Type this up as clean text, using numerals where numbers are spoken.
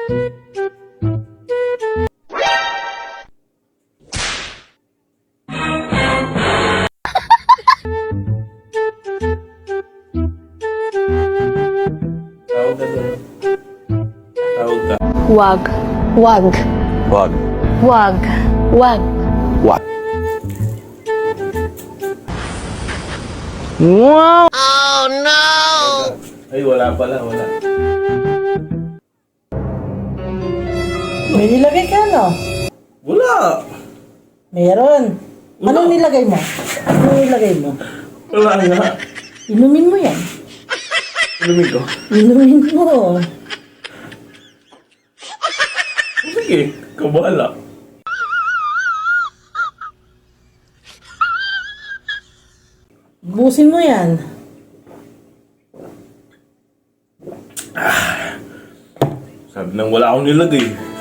Tawag ka doon. Tawag ka. Wag. Wag. Wag. Wag. Wag. Wag. Wow! Ay, wala pala, wala. May nilagay ka, no? Wala! Meron. Anong nilagay mo? Anong nilagay mo? Wala nga. Inumin mo yan. Inumin ko. Inumin mo. Sige, kabala. Busin mo yan. Sabi nang wala akong nilagay.